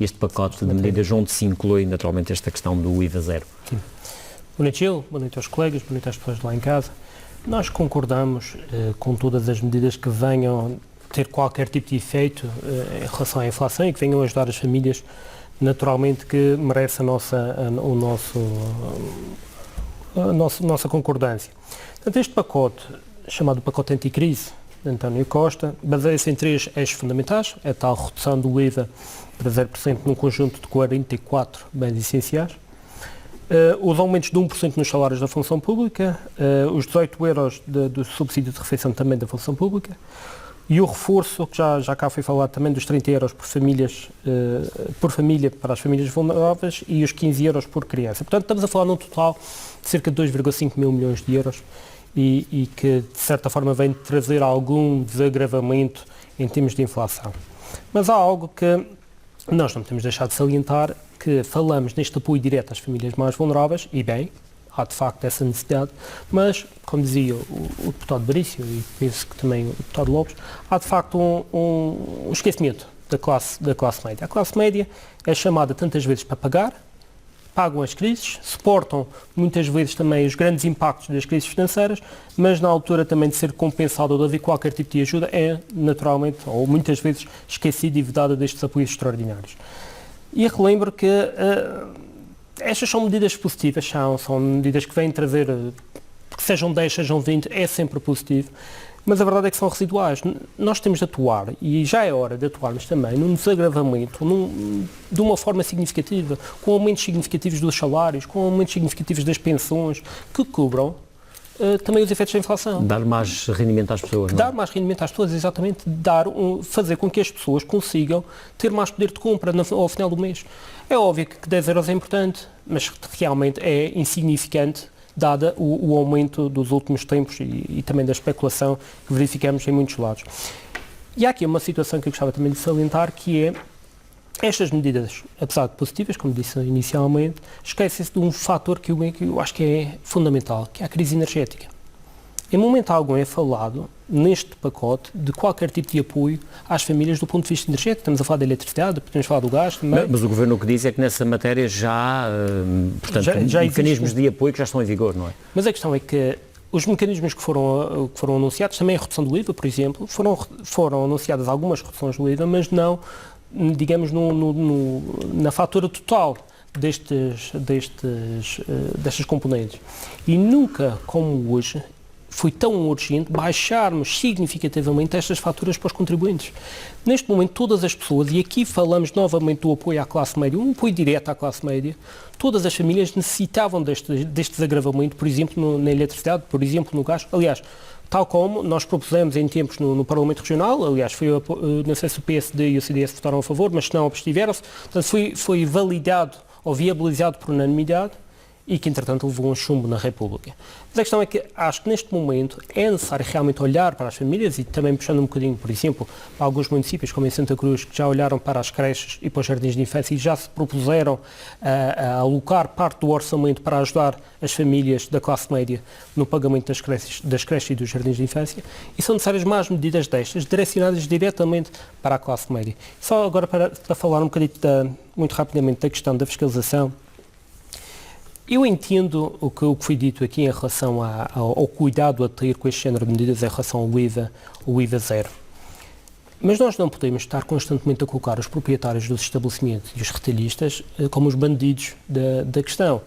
este pacote de medidas onde se inclui naturalmente esta questão do IVA zero. Sim. Boa noite, Gil. Boa noite aos colegas, boa noite às pessoas lá em casa. Nós concordamos com todas as medidas que venham ter qualquer tipo de efeito em relação à inflação e que venham ajudar as famílias, naturalmente, que merece a nossa concordância. Portanto, este pacote, chamado pacote anticrise, de António Costa, baseia-se em 3 eixos fundamentais: a tal redução do IVA para 0% num conjunto de 44 bens essenciais, os aumentos de 1% nos salários da função pública, os 18 euros do subsídio de refeição também da função pública, e o reforço, que já cá foi falado também, dos 30 euros por família para as famílias vulneráveis e os 15 euros por criança. Portanto, estamos a falar num total de cerca de 2,5 mil milhões de euros e que, de certa forma, vem trazer algum desagravamento em termos de inflação. Mas há algo que nós não podemos deixar de salientar, que falamos neste apoio direto às famílias mais vulneráveis, e bem, há de facto essa necessidade, mas, como dizia o deputado Barício, e penso que também o deputado Lopes, há de facto um esquecimento da classe média. A classe média é chamada tantas vezes para pagar, pagam as crises, suportam muitas vezes também os grandes impactos das crises financeiras, mas na altura também de ser compensado ou de haver qualquer tipo de ajuda é naturalmente, ou muitas vezes, esquecida e vedada destes apoios extraordinários. E relembro que estas são medidas positivas, são medidas que vêm trazer, que sejam 10, sejam 20, é sempre positivo, mas a verdade é que são residuais. Nós temos de atuar, e já é hora de atuarmos também, num desagravamento, de uma forma significativa, com aumentos significativos dos salários, com aumentos significativos das pensões, que cobram também os efeitos da inflação. Dar mais rendimento às pessoas, não é? Dar mais rendimento às pessoas, exatamente. Fazer com que as pessoas consigam ter mais poder de compra ao final do mês. É óbvio que 10 euros é importante, mas realmente é insignificante, dada o aumento dos últimos tempos e também da especulação que verificamos em muitos lados. E há aqui uma situação que eu gostava também de salientar, que é estas medidas, apesar de positivas, como disse inicialmente, esquecem-se de um fator que eu acho que é fundamental, que é a crise energética. Em momento algum é falado, neste pacote, de qualquer tipo de apoio às famílias do ponto de vista energético. Estamos a falar da eletricidade, podemos falar do gás também. Mas o Governo o que diz é que nessa matéria já mecanismos de apoio que já estão em vigor, não é? Mas a questão é que os mecanismos que foram anunciados, também a redução do IVA, por exemplo, foram anunciadas algumas reduções do IVA, mas não, digamos, na fatura total destas componentes. E nunca, como hoje, foi tão urgente baixarmos significativamente estas faturas para os contribuintes. Neste momento, todas as pessoas, e aqui falamos novamente do apoio à classe média, um apoio direto à classe média, todas as famílias necessitavam deste desagravamento, por exemplo, na eletricidade, por exemplo, no gás. Aliás, tal como nós propusemos em tempos no Parlamento Regional, aliás, não sei se o PSD e o CDS votaram a favor, mas se não, abstiveram-se, portanto, foi validado ou viabilizado por unanimidade, e que, entretanto, levou um chumbo na República. Mas a questão é que acho que, neste momento, é necessário realmente olhar para as famílias e também puxando um bocadinho, por exemplo, para alguns municípios, como em Santa Cruz, que já olharam para as creches e para os jardins de infância e já se propuseram a alocar parte do orçamento para ajudar as famílias da classe média no pagamento das creches e dos jardins de infância, e são necessárias mais medidas destas, direcionadas diretamente para a classe média. Só agora para falar um bocadinho, muito rapidamente, da questão da fiscalização. Eu entendo o que foi dito aqui em relação ao cuidado a ter com este género de medidas em relação ao IVA zero. Mas nós não podemos estar constantemente a colocar os proprietários dos estabelecimentos e os retalhistas como os bandidos da questão.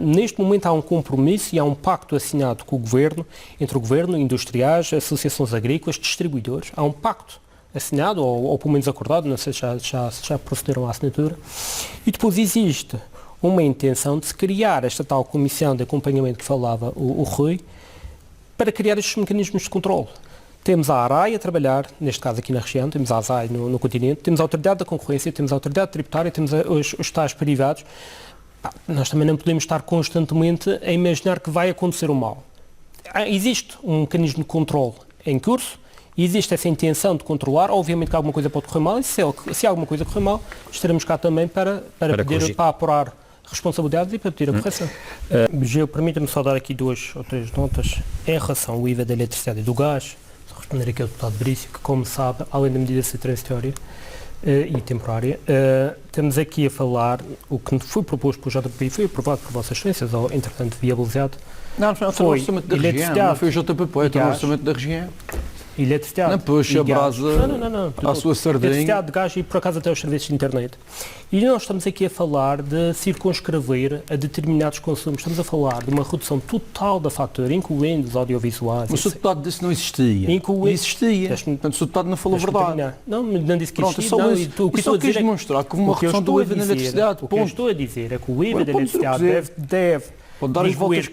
Neste momento há um compromisso e há um pacto assinado com o Governo, entre o Governo, industriais, associações agrícolas, distribuidores. Há um pacto assinado, ou pelo menos acordado, não sei se já procederam à assinatura. E depois existe uma intenção de se criar esta tal comissão de acompanhamento que falava o Rui, para criar estes mecanismos de controle. Temos a ARAI a trabalhar, neste caso aqui na região, temos a ASAI no continente, temos a Autoridade da Concorrência, temos a Autoridade Tributária, temos os tais privados. Nós também não podemos estar constantemente a imaginar que vai acontecer o mal. Existe um mecanismo de controle em curso, e existe essa intenção de controlar. Obviamente que alguma coisa pode correr mal, e se alguma coisa correr mal, estaremos cá também para apurar responsabilidades e para pedir a correção. Permita-me só dar aqui 2 ou 3 notas em relação ao IVA da eletricidade e do gás. Vou responder aqui ao deputado Barício, que, como sabe, além da medida ser transitória, e temporária. Estamos aqui a falar, o que foi proposto pelo JPP foi aprovado por Vossas Excelências, ou entretanto viabilizado. Não foi o orçamento da região, não foi o JPP, foi o orçamento da região. Eletricidade. Não puxa a brasa à sua sardinha. Eletricidade, de gás e por acaso até os serviços de internet. E nós estamos aqui a falar de circunscrever a determinados consumos. Estamos a falar de uma redução total da fatura, incluindo os audiovisuais. Mas o deputado disse que não existia. Não existia. Portanto, o deputado não falou a verdade. Não disse que existia. O que só quis demonstrar que houve uma redução do IVA na eletricidade. O que eu estou a dizer é que o IVA da eletricidade deve incluir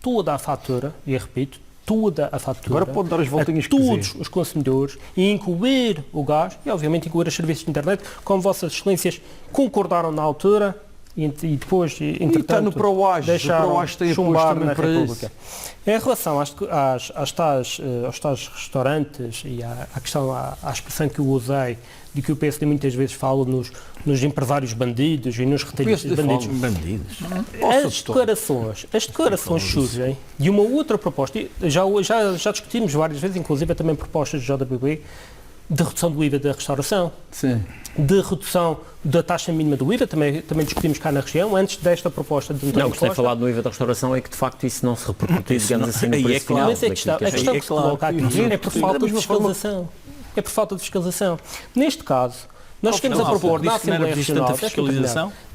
toda a fatura, e repito, toda a fatura, agora pode dar as voltinhas a todos os consumidores e incluir o gás e obviamente incluir os serviços de internet, como Vossas Excelências concordaram na altura e depois, entretanto, deixaram chumbar na República. Em relação aos tais restaurantes e à expressão que eu usei, de que o PSD muitas vezes fala nos empresários bandidos e nos retalhistas bandidos. As declarações surgem de uma outra proposta, já discutimos várias vezes, inclusive também propostas do JPP, de redução do IVA da restauração, sim, de redução da taxa mínima do IVA, também discutimos cá na região, antes desta proposta de Não, o que tem falado no IVA da restauração é que de facto isso não se repercutiu, digamos assim, no preço final. Mas a questão que se coloca aqui é por falta de fiscalização. É por falta de fiscalização. Neste caso, nós chegamos a propor na Assembleia Regional,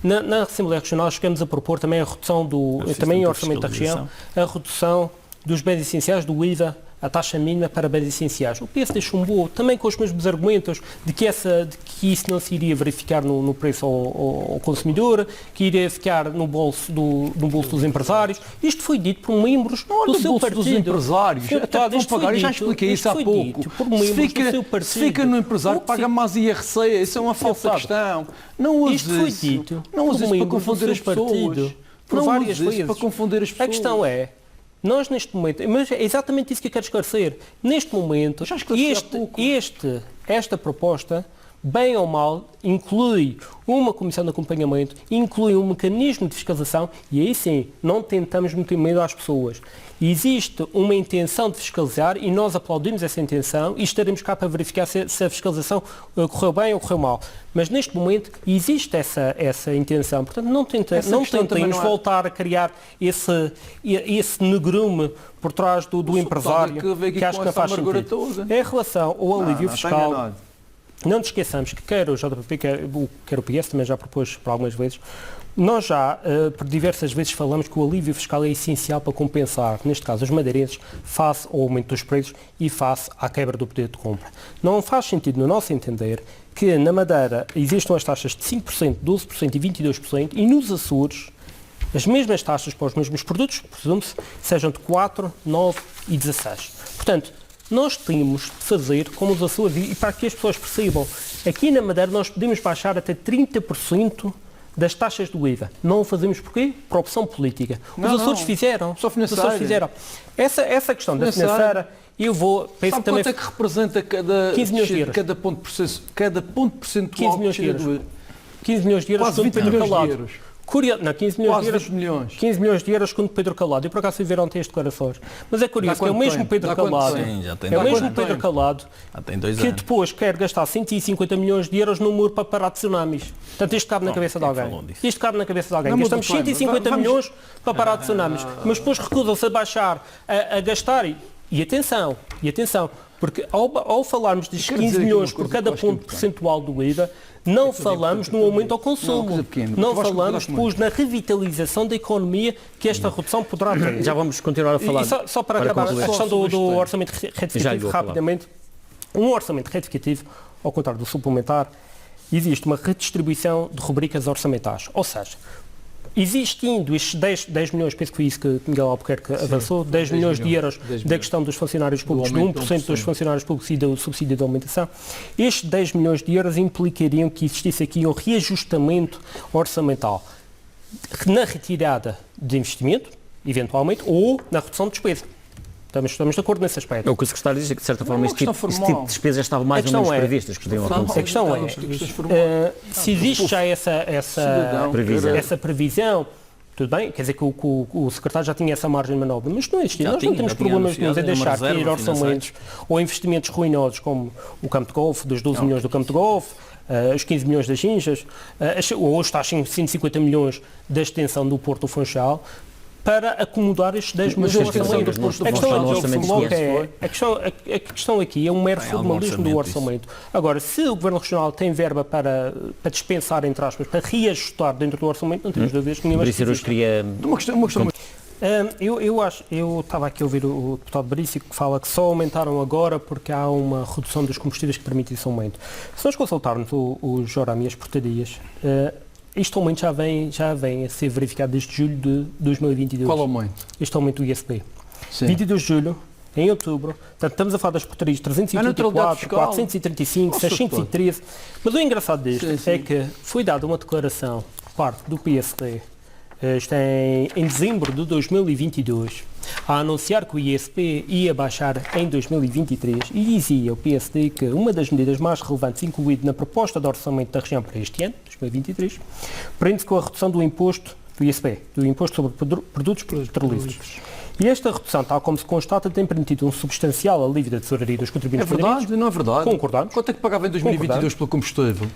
na Assembleia Regional chegamos a propor também a redução também em orçamento da região, a redução dos bens essenciais do IVA, a taxa mínima para bens essenciais. O PSD chumbou também com os mesmos argumentos de que isso não se iria verificar no preço ao consumidor, que iria ficar no bolso dos empresários. Isto foi dito por membros do seu partido. Dos empresários. Até vão pagar, eu já expliquei isso há pouco. Se fica no empresário, paga mais IRC. Isso é uma falsa questão. Não use isso. Isto foi dito não use isso para confundir as pessoas. Por várias vezes. Para confundir as pessoas. A questão é, nós neste momento, mas é exatamente isso que eu quero esclarecer, neste momento, esta proposta, bem ou mal, inclui uma comissão de acompanhamento, inclui um mecanismo de fiscalização e aí sim, não tentamos meter medo às pessoas. Existe uma intenção de fiscalizar e nós aplaudimos essa intenção e estaremos cá para verificar se a fiscalização correu bem ou correu mal. Mas neste momento existe essa intenção. Portanto, não tentemos voltar a criar esse negrume por trás do empresário que acho que não faz sentido. Em relação ao alívio fiscal, não nos esqueçamos que quer o JPP, quer o PS, também já propôs por algumas vezes, nós já, por diversas vezes, falamos que o alívio fiscal é essencial para compensar, neste caso, os madeirenses, face ao aumento dos preços e face à quebra do poder de compra. Não faz sentido, no nosso entender, que na Madeira existam as taxas de 5%, 12% e 22% e nos Açores as mesmas taxas para os mesmos produtos, presume-se, sejam de 4%, 9% e 16%. Portanto, nós temos de fazer como os Açores, e para que as pessoas percebam, aqui na Madeira nós podemos baixar até 30% das taxas do IVA. Não o fazemos porquê? Por opção política. Os Açores fizeram. Só financeira. Fizeram. Essa questão da financeira, eu vou... Sabe também quanto é que representa cada 15 milhões de euros. Cada ponto percentual 15 milhões de euros. 15 milhões de euros. Quase 20 milhões de euros. 15 milhões de euros. 15 milhões de euros segundo Pedro Calado. E por acaso fui ver ontem as declarações. Mas é curioso que é o mesmo Pedro Calado. É o mesmo Pedro Calado que depois quer gastar 150 milhões de euros no muro para parar de tsunamis. Portanto, isto cabe na cabeça de alguém. Isto cabe na cabeça de alguém. Gastamos 150 milhões para parar de tsunamis. Mas depois recusam-se a baixar, a gastar. E atenção, porque ao falarmos de 15 milhões por cada ponto percentual do IVA, não falamos no aumento ao consumo, não falamos depois na revitalização da economia que esta redução poderá ter. Já vamos continuar a falar. E só para acabar, a questão do orçamento retificativo, rapidamente. Um orçamento retificativo, ao contrário do suplementar, existe uma redistribuição de rubricas orçamentais. Ou seja, existindo estes 10 milhões, penso que foi isso que Miguel Albuquerque avançou, 10 milhões de euros da questão dos funcionários públicos, de 1% dos funcionários públicos e do subsídio de alimentação, estes 10 milhões de euros implicariam que existisse aqui um reajustamento orçamental na retirada de investimento, eventualmente, ou na redução de despesa. Estamos de acordo nesse aspecto. O que o secretário diz é que, de certa forma, este tipo de despesas estavam mais ou menos previstas. A questão é, se existe já essa previsão, tudo bem, quer dizer que o secretário já tinha essa margem de manobra, mas não existia. Nós não temos problemas nenhum em deixar cair orçamentos ou investimentos ruinosos, como o campo de golfe, dos 12 milhões do campo de golfe, os 15 milhões das Ginjas, hoje está a 150 milhões da extensão do Porto do Funchal, para acomodar estes 10 milhões de orçamento. A questão aqui é um mero formalismo do orçamento. Agora, se o Governo Regional tem verba para dispensar, entre aspas, para reajustar dentro do orçamento, não temos dúvidas nenhuma. Uma questão. Eu estava aqui a ouvir o deputado Berício que fala que só aumentaram agora porque há uma redução dos combustíveis que permite esse aumento. Se nós consultarmos o Joram e as portarias, este aumento já vem a ser verificado desde julho de 2022. Qual aumento? Este aumento do ISP. Sim. 22 de julho, em outubro, portanto, estamos a falar das portarias 334, 435, 613, mas o engraçado disto é que foi dada uma declaração por parte do PSD, isto em dezembro de 2022, a anunciar que o ISP ia baixar em 2023 e dizia o PSD que uma das medidas mais relevantes incluída na proposta de orçamento da região para este ano, 2023, prende-se com a redução do imposto do ISP, do Imposto sobre Produtos Petrolíferos. E esta redução, tal como se constata, tem permitido um substancial alívio da tesouraria dos contribuintes. É verdade, não é verdade? Concordamos. Quanto é que pagava em 2022 pelo combustível?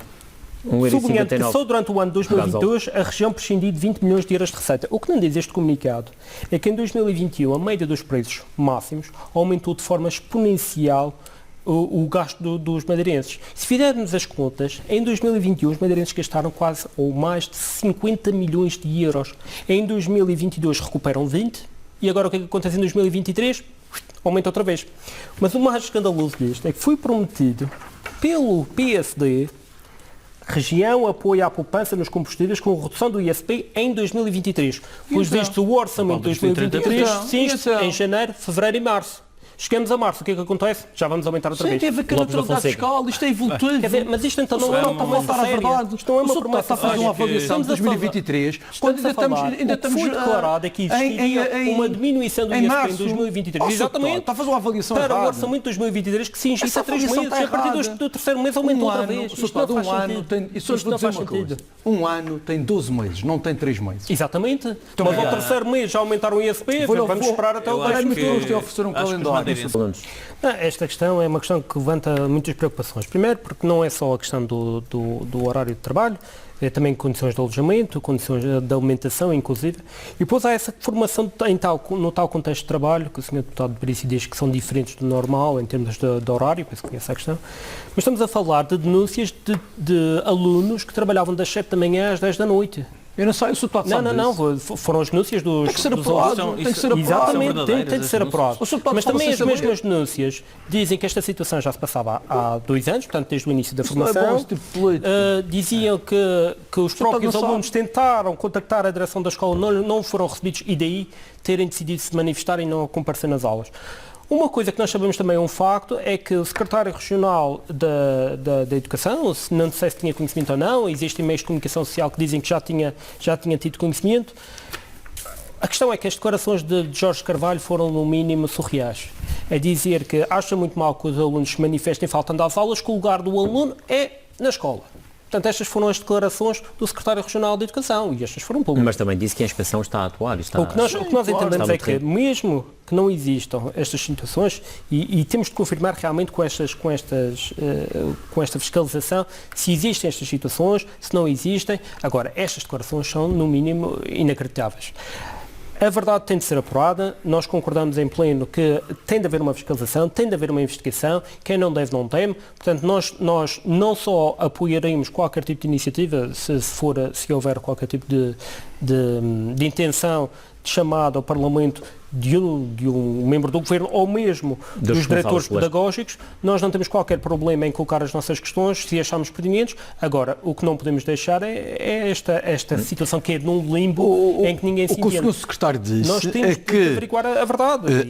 Sublinhando que só durante o ano de 2022 a região prescindiu de 20 milhões de euros de receita. O que não diz este comunicado é que em 2021 a média dos preços máximos aumentou de forma exponencial o gasto dos madeirenses. Se fizermos as contas, em 2021 os madeirenses gastaram quase ou mais de 50 milhões de euros. Em 2022 recuperam 20 e agora o que é que acontece em 2023? Aumenta outra vez. Mas o mais escandaloso disto é que foi prometido pelo PSD região apoia a poupança nos combustíveis com redução do ISP em 2023. Pois visto o orçamento de 2023 em janeiro, fevereiro e março. Chegamos a março, o que é que acontece? Já vamos aumentar outra vez. Tem a ver com a neutralidade fiscal, isto é evolutivo. Quer dizer, mas isto então não é uma promessa séria. Isto não é uma promessa séria. Está a fazer uma avaliação de 2023, quando ainda estamos... Foi declarado é que existia uma diminuição do ISP em 2023. Exatamente. Está a fazer uma avaliação para o orçamento de 2023 que se ingisse a 3 meses. A partir do terceiro mês aumentou outra vez. Isto não faz sentido. Um ano tem 12 meses, não tem 3 meses. Exatamente. Mas ao terceiro mês já aumentaram o ISP, vamos esperar até o décimo. Vamos oferecer um calendário. Esta questão é uma questão que levanta muitas preocupações. Primeiro, porque não é só a questão do horário de trabalho, é também condições de alojamento, condições de alimentação, inclusive. E depois há essa formação no tal contexto de trabalho, que o Sr. Deputado Berício diz que são diferentes do normal em termos de horário, penso que conhece a questão. Mas estamos a falar de denúncias de alunos que trabalhavam das 7 da manhã às 10 da noite. Eu não sei, o Sr. Deputado sabe Não, foram as denúncias dos... Tem que ser apurado, tem que ser apurado. Exatamente, tem de ser apurado. Mas também as mesmas denúncias dizem que esta situação já se passava há 2 anos, portanto, desde o início da formação. Diziam que os próprios alunos tentaram contactar a direção da escola, não foram recebidos e daí terem decidido se manifestar e não comparecer nas aulas. Uma coisa que nós sabemos também é um facto, é que o secretário regional da Educação, não sei se tinha conhecimento ou não, existem meios de comunicação social que dizem que já tinha tido conhecimento. A questão é que as declarações de Jorge Carvalho foram no mínimo surreais. É dizer que acha muito mal que os alunos se manifestem faltando às aulas, que o lugar do aluno é na escola. Portanto, estas foram as declarações do secretário regional da Educação e estas foram públicas. Mas também disse que a inspeção está a atuar. O que nós entendemos é que, mesmo que não existam estas situações, e temos de confirmar realmente com esta fiscalização se existem estas situações, se não existem. Agora, estas declarações são, no mínimo, inacreditáveis. A verdade tem de ser apurada, nós concordamos em pleno que tem de haver uma fiscalização, tem de haver uma investigação, quem não deve não teme, portanto nós não só apoiaremos qualquer tipo de iniciativa, se houver qualquer tipo de intenção de chamada ao Parlamento de um membro do Governo ou mesmo dos diretores pedagógicos, nós não temos qualquer problema em colocar as nossas questões, se acharmos pertinentes. Agora, o que não podemos deixar é esta situação que é num limbo em que ninguém se entende. O que o Sr. Secretário disse nós temos que averiguar a verdade.